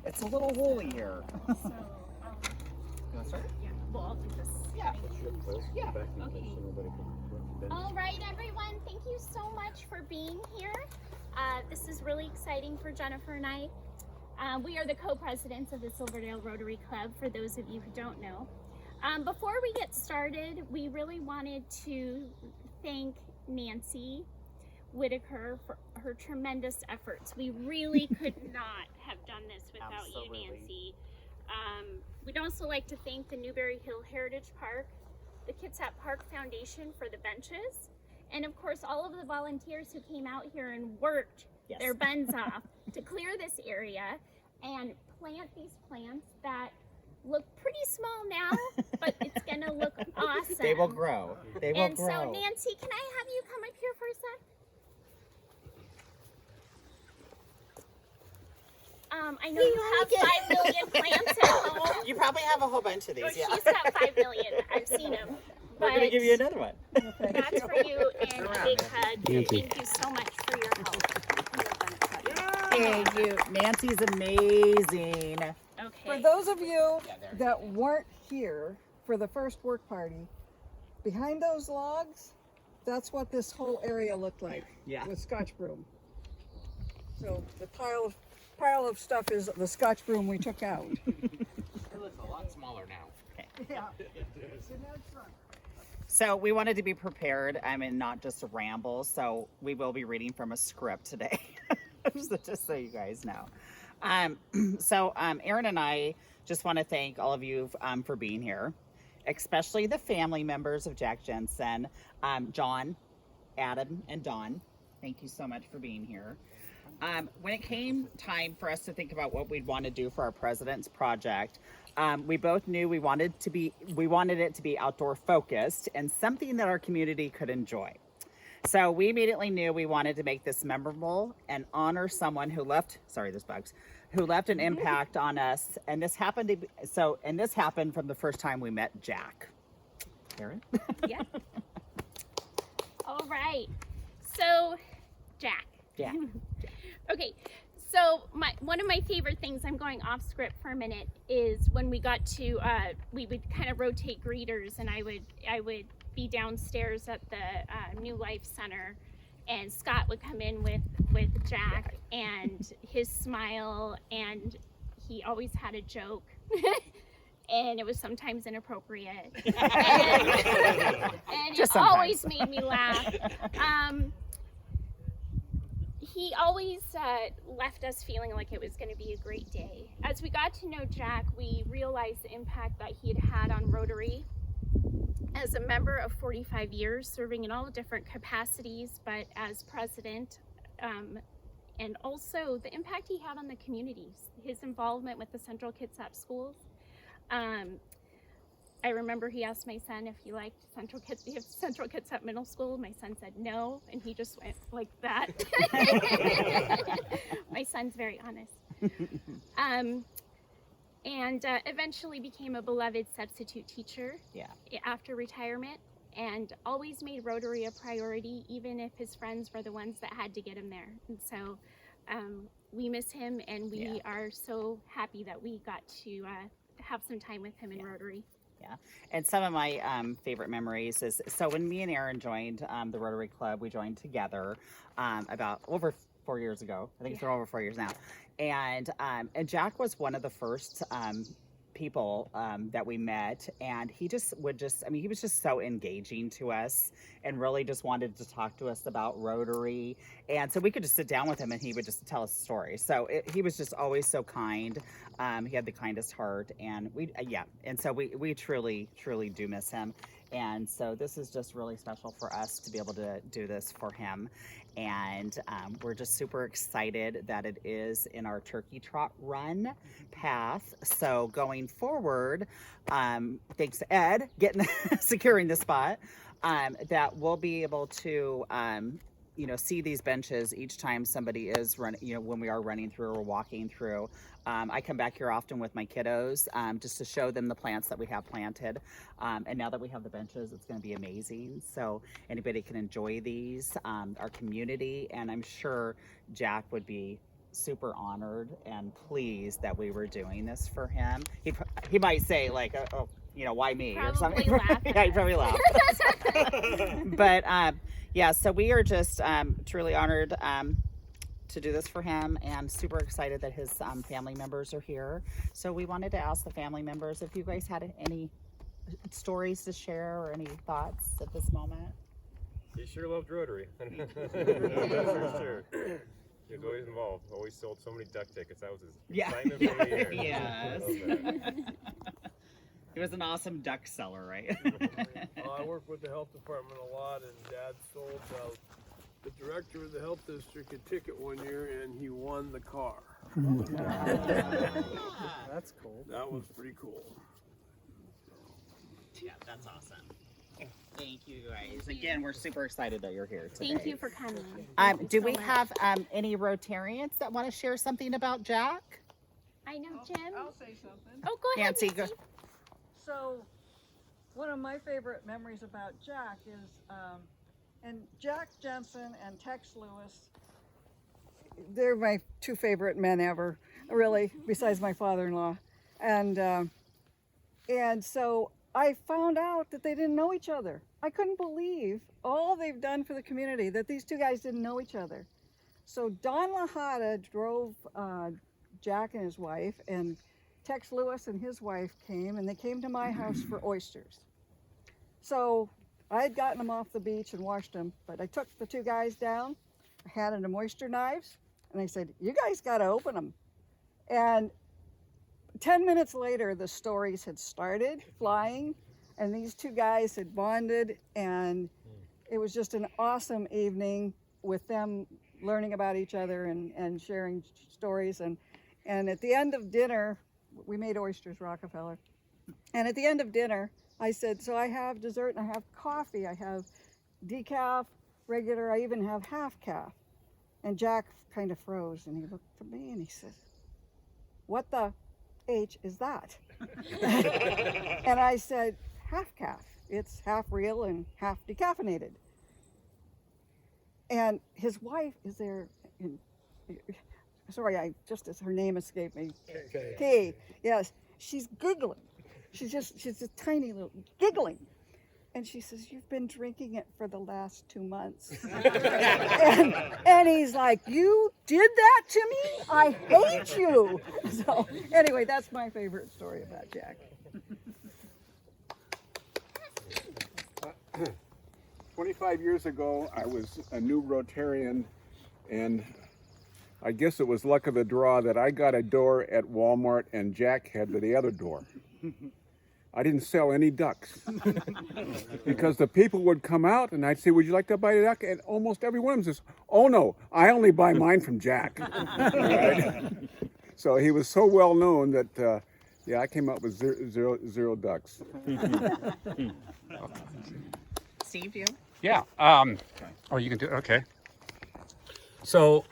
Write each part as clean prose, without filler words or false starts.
It's a little woolly here. So, You want to start? yeah, well, I'll do this. Yeah. Yeah. Okay. All right, everyone, thank you so much for being here. This is really exciting for Jennifer and I. We are the co-presidents of the Silverdale Rotary Club, for those of you who don't know. Before we get started, we really wanted to thank Nancy Whitaker for her tremendous efforts. We really could not have done this without you, Nancy. We'd also like to thank the Newberry Heritage Park, the Kitsap Park Foundation for the benches, and of course all of the volunteers who came out here and worked their buns off to clear this area and plant these plants that look pretty small now, but it's gonna look awesome. They will grow. They will grow. So Nancy, can I have you come up here for a sec? I know you have 5 million plants at home. You probably have a whole bunch of these. Oh, Yeah. she's got 5 million. I've seen them. We're gonna give you another one. That's for you, and a big hug. Thank you so much for your help. Thank you. Nancy's amazing. Okay. For those of you that weren't here for the first work party, behind those logs, that's what this whole area looked like. Yeah. With Scotch broom. So the pile of stuff is the Scotch broom we took out. It looks a lot smaller now. Yeah. So we wanted to be prepared. I mean, not just a ramble. So we will be reading from a script today, just so you guys know. Aaron and I just want to thank all of you for being here, especially the family members of Jack Jensen, John, Adam, and Dawn. Thank you so much for being here. When it came time for us to think about what we'd want to do for our President's Project, we both knew we wanted it to be outdoor focused and something that our community could enjoy. So we immediately knew we wanted to make this memorable and honor someone who left an impact on us. And this happened from the first time we met Jack. Karen? Yeah. All right. So, Jack. Jack. Okay. So one of my favorite things, I'm going off script for a minute, is when we got to we would kind of rotate greeters, and I would be downstairs at the New Life Center, and Scott would come in with Jack and his smile, and he always had a joke. And it was sometimes inappropriate, and it always made me laugh. He always left us feeling like it was going to be a great day. As we got to know Jack, we realized the impact that he had on Rotary as a member of 45 years, serving in all different capacities, but as president, and also the impact he had on the communities, his involvement with the Central Kitsap schools. I remember he asked my son if he liked Central Kitsap Middle School. My son said no, and he just went like that. My son's very honest. And eventually became a beloved substitute teacher after retirement, and always made Rotary a priority, even if his friends were the ones that had to get him there. And so we miss him, and we are so happy that we got to have some time with him in Rotary. Yeah, and some of my favorite memories is, so when me and Aaron joined the Rotary Club, we joined together about over 4 years ago. I think it's over 4 years now. And Jack was one of the first people that we met, and he was just so engaging to us and really just wanted to talk to us about Rotary. And so we could just sit down with him and he would just tell us stories. So he was just always so kind. He had the kindest heart, and so we truly do miss him. And so this is just really special for us to be able to do this for him. And we're just super excited that it is in our Turkey Trot Run path. So going forward, thanks to Ed securing the spot, that we'll be able to see these benches each time somebody is running, when we are running through or walking through. I come back here often with my kiddos just to show them the plants that we have planted. And now that we have the benches, it's going to be amazing. So anybody can enjoy these, our community, and I'm sure Jack would be super honored and pleased that we were doing this for him. He might say like, oh, you know, why me or something. Yeah, he probably laughed. But yeah, so we are just truly honored to do this for him, and super excited that his family members are here. So we wanted to ask the family members if you guys had any stories to share or any thoughts at this moment. He sure loved Rotary. That's for sure. He was always involved. Always sold so many duck tickets. That was his excitement for the year. Yes. He was an awesome duck seller, right? I work with the health department a lot, and Dad sold the director of the health district a ticket one year, and he won the car. That's cool. That was pretty cool. Yeah, that's awesome. Thank you guys. Again, we're super excited that you're here today. Thank you for coming. Do we have any Rotarians that want to share something about Jack? I know, Jim. I'll say something. Oh, go ahead, Nancy, go. Nancy. So, one of my favorite memories about Jack is, and Jack Jensen and Tex Lewis, they're my two favorite men ever, really, besides my father-in-law. And so I found out that they didn't know each other. I couldn't believe all they've done for the community, that these two guys didn't know each other. So Don Lahada drove Jack and his wife, and Tex Lewis and his wife came, and they came to my house for oysters. So I had gotten them off the beach and washed them, but I took the two guys down, I handed them oyster knives, and I said, you guys got to open them. And 10 minutes later, the stories had started flying, and these two guys had bonded, and it was just an awesome evening with them learning about each other and sharing stories. And at the end of dinner, we made oysters, Rockefeller. And at the end of dinner, I said, so I have dessert and I have coffee. I have decaf, regular, I even have half calf. And Jack kind of froze, and he looked at me and he said, what the H is that? And I said, half calf. It's half real and half decaffeinated. And his wife is there. Sorry, her name escaped me. Kay. Yes, she's giggling. She's a tiny little giggling. And she says, you've been drinking it for the last 2 months. and he's like, you did that to me? I hate you. So anyway, that's my favorite story about Jack. 25 years ago, I was a new Rotarian, and I guess it was luck of the draw that I got a door at Walmart and Jack had the other door. I didn't sell any ducks because the people would come out and I'd say, would you like to buy a duck? And almost every one of them says, oh no, I only buy mine from Jack. Right? So he was so well known that, yeah, I came up with zero ducks. Steve, you? Yeah. Oh, you can do it. Okay. So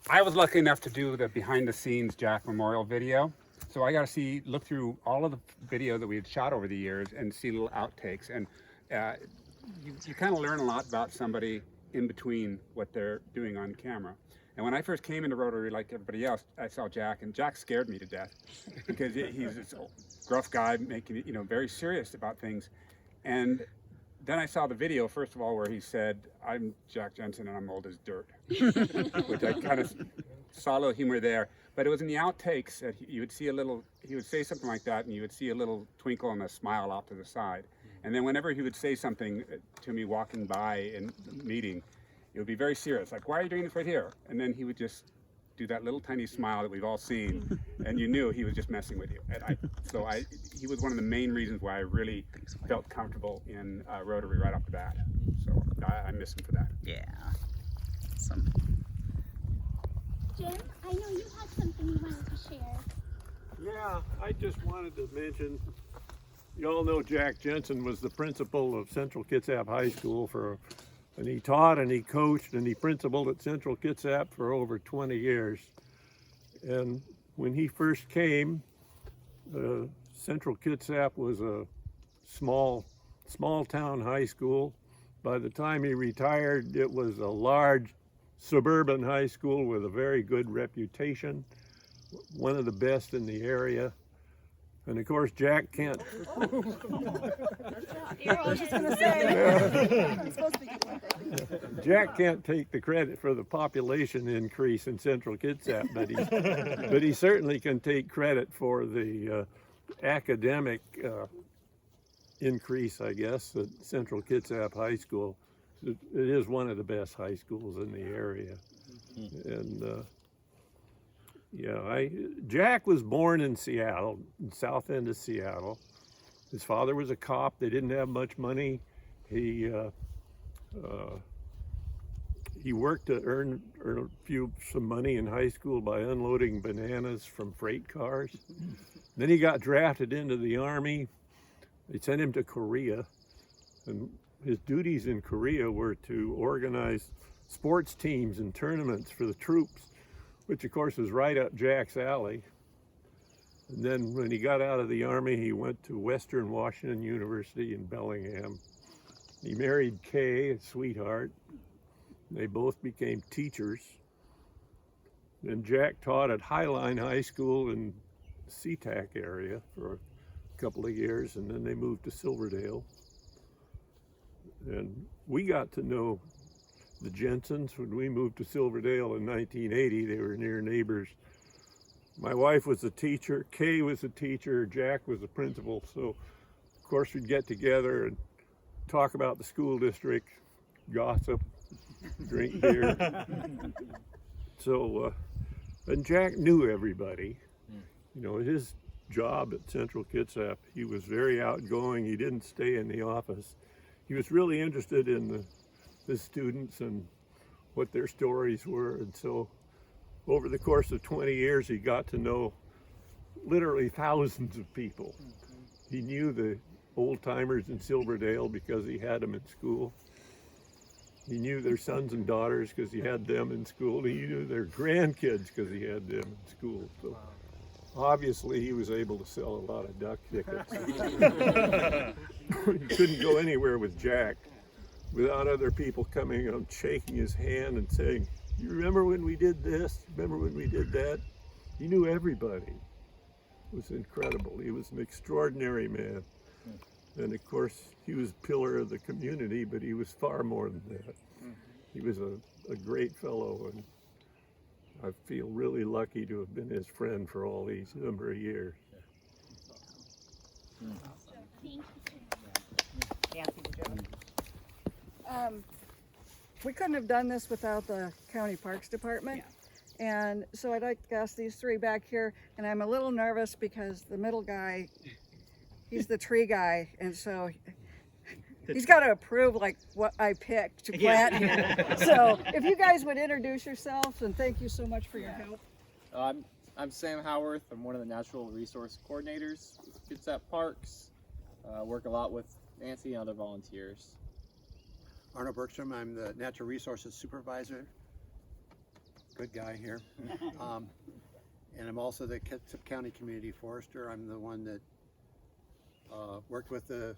I was lucky enough to do the behind the scenes Jack Memorial video. So I got to look through all of the video that we had shot over the years and see little outtakes. And you kind of learn a lot about somebody in between what they're doing on camera. And when I first came into Rotary, like everybody else, I saw Jack, and Jack scared me to death because he's this gruff guy making it, very serious about things. And then I saw the video, first of all, where he said, I'm Jack Jensen and I'm old as dirt, which I kind of saw a little humor there. But it was in the outtakes that you would see he would say something like that, and you would see a little twinkle and a smile off to the side. And then whenever he would say something to me walking by in the meeting, it would be very serious, like, why are you doing this right here? And then he would just do that little tiny smile that we've all seen, and you knew he was just messing with you. And he was one of the main reasons why I really felt comfortable in Rotary right off the bat. So I miss him for that. Yeah. Awesome. Jim, I know you had something you wanted to share. Yeah, I just wanted to mention, you all know Jack Jensen was the principal of Central Kitsap High School and he taught and he coached and he principaled at Central Kitsap for over 20 years. And when he first came, Central Kitsap was a small town high school. By the time he retired, it was a large suburban high school with a very good reputation, one of the best in the area. And of course, Jack can't. I was just gonna say. I'm supposed to be getting one thing. Jack can't take the credit for the population increase in Central Kitsap, but he certainly can take credit for the academic increase, I guess, at Central Kitsap High School. It is one of the best high schools in the area. And Jack was born in Seattle, in south end of Seattle. His father was a cop. They didn't have much money. He worked to earn some money in high school by unloading bananas from freight cars. Then he got drafted into the Army. They sent him to Korea, and his duties in Korea were to organize sports teams and tournaments for the troops, which of course was right up Jack's alley. And then when he got out of the Army, he went to Western Washington University in Bellingham. He married Kay, a sweetheart. They both became teachers. Then Jack taught at Highline High School in the SeaTac area for a couple of years, and then they moved to Silverdale. And we got to know the Jensens when we moved to Silverdale in 1980. They were near neighbors. My wife was a teacher, Kay was a teacher, Jack was a principal. So of course we'd get together and talk about the school district, gossip, drink beer. So, and Jack knew everybody. You know, his job at Central Kitsap, he was very outgoing. He didn't stay in the office. He was really interested in the students and what their stories were. And so over the course of 20 years, he got to know literally thousands of people. He knew the old timers in Silverdale because he had them in school. He knew their sons and daughters because he had them in school. He knew their grandkids because he had them in school. So obviously he was able to sell a lot of duck tickets. You couldn't go anywhere with Jack without other people coming up, shaking his hand and saying, "You remember when we did this? Remember when we did that?" He knew everybody. It was incredible. He was an extraordinary man. And of course, he was a pillar of the community, but he was far more than that. He was a great fellow, and I feel really lucky to have been his friend for all these number of years. We couldn't have done this without the County Parks Department. And so I'd like to ask these three back here, and I'm a little nervous because the middle guy, he's the tree guy, and so he's got to approve like what I picked to plant here. So if you guys would introduce yourselves, and thank you so much for your help. I'm Sam Howarth. I'm one of the natural resource coordinators with Kitsap Parks. Work a lot with Nancy and other volunteers. Arnold Bergstrom, I'm the natural resources supervisor. Good guy here. And I'm also the Kitsap County Community Forester. I'm the one that worked with the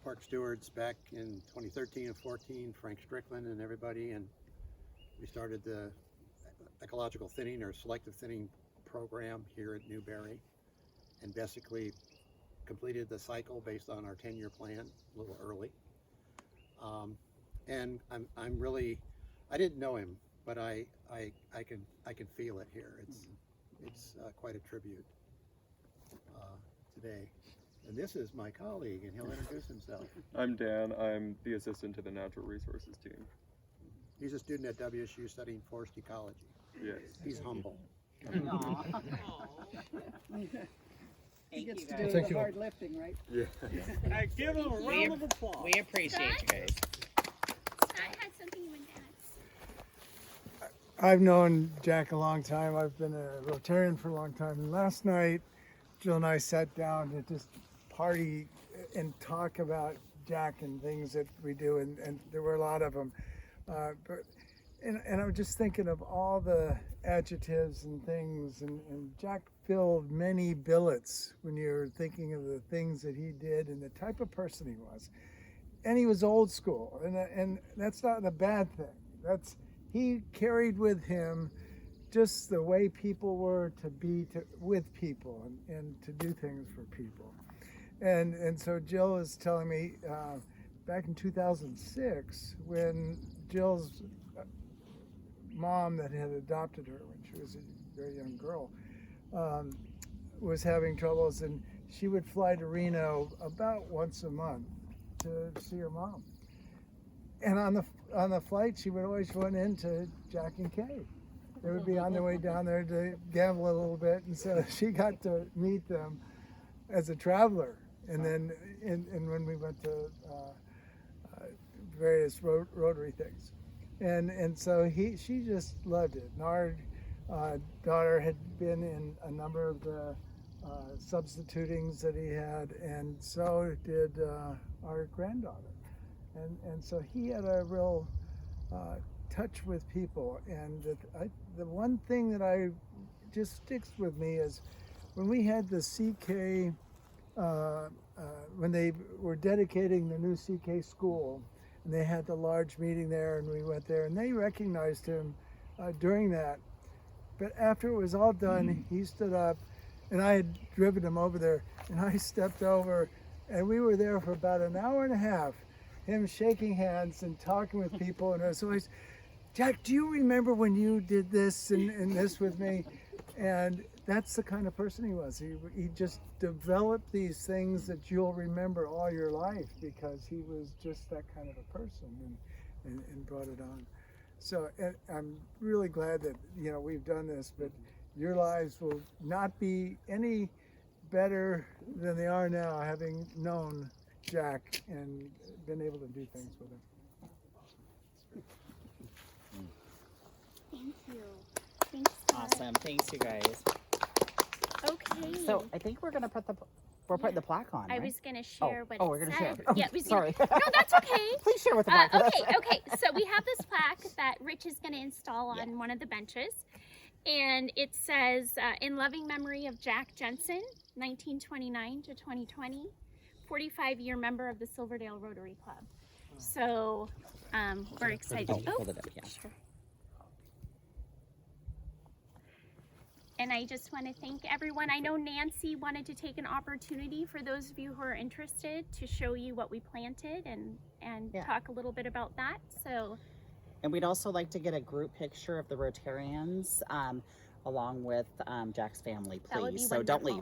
park stewards back in 2013 and 14, Frank Strickland and everybody, and we started the ecological thinning or selective thinning program here at Newberry, and basically completed the cycle based on our 10-year plan a little early. And I'm really, I didn't know him, but I can feel it here. It's quite a tribute today. And this is my colleague, and he'll introduce himself. I'm Dan. I'm the assistant to the natural resources team. He's a student at WSU studying forest ecology. Yes. He's humble. He gets to do the hard lifting, right? Yeah. I give him a round of applause. We appreciate you guys. Scott had something you wanted to ask. I've known Jack a long time. I've been a Rotarian for a long time. And last night, Jill and I sat down to just party and talk about Jack and things that we do, and there were a lot of them. And I was just thinking of all the adjectives and things, and Jack filled many billets when you're thinking of the things that he did and the type of person he was. And he was old school, and that's not a bad thing. he carried with him just the way people were to be with people and to do things for people. And so Jill was telling me back in 2006, when Jill's mom that had adopted her when she was a very young girl was having troubles, and she would fly to Reno about once a month to see her mom. And on the flight, she would always run into Jack and Kay. They would be on their way down there to gamble a little bit, and so she got to meet them as a traveler. And then, and when we went to various Rotary things, and so she just loved it. And our daughter had been in a number of the substitutings that he had, and so did our granddaughter. And so he had a real touch with people. And the one thing that I just sticks with me is when we had the CK, when they were dedicating the new CK school, and they had the large meeting there, and we went there, and they recognized him during that. But after it was all done, he stood up, and I had driven him over there, and I stepped over, and we were there for about an hour and a half, him shaking hands and talking with people, and I was always, Jack, do you remember when you did this and this with me? And that's the kind of person he was. He just developed these things that you'll remember all your life because he was just that kind of a person and brought it on. So I'm really glad that we've done this, but your lives will not be any better than they are now, having known Jack and been able to do things with him. Thank you. Thanks. Awesome. Thanks, you guys. Okay. So I think we're gonna putting the plaque on. I right? was going to share what we're it gonna said. share. Oh, Yeah, sorry. No, that's okay. Please share with the plaque. Okay. So we have this plaque that Rich is going to install on one of the benches. And it says, in loving memory of Jack Jensen, 1929 to 2020, 45-year member of the Silverdale Rotary Club. So we're excited. Hold it up, yeah. Sure. And I just want to thank everyone. I know Nancy wanted to take an opportunity for those of you who are interested to show you what we planted and talk a little bit about that. So, and we'd also like to get a group picture of the Rotarians along with Jack's family, that would be please. So don't wonderful. leave.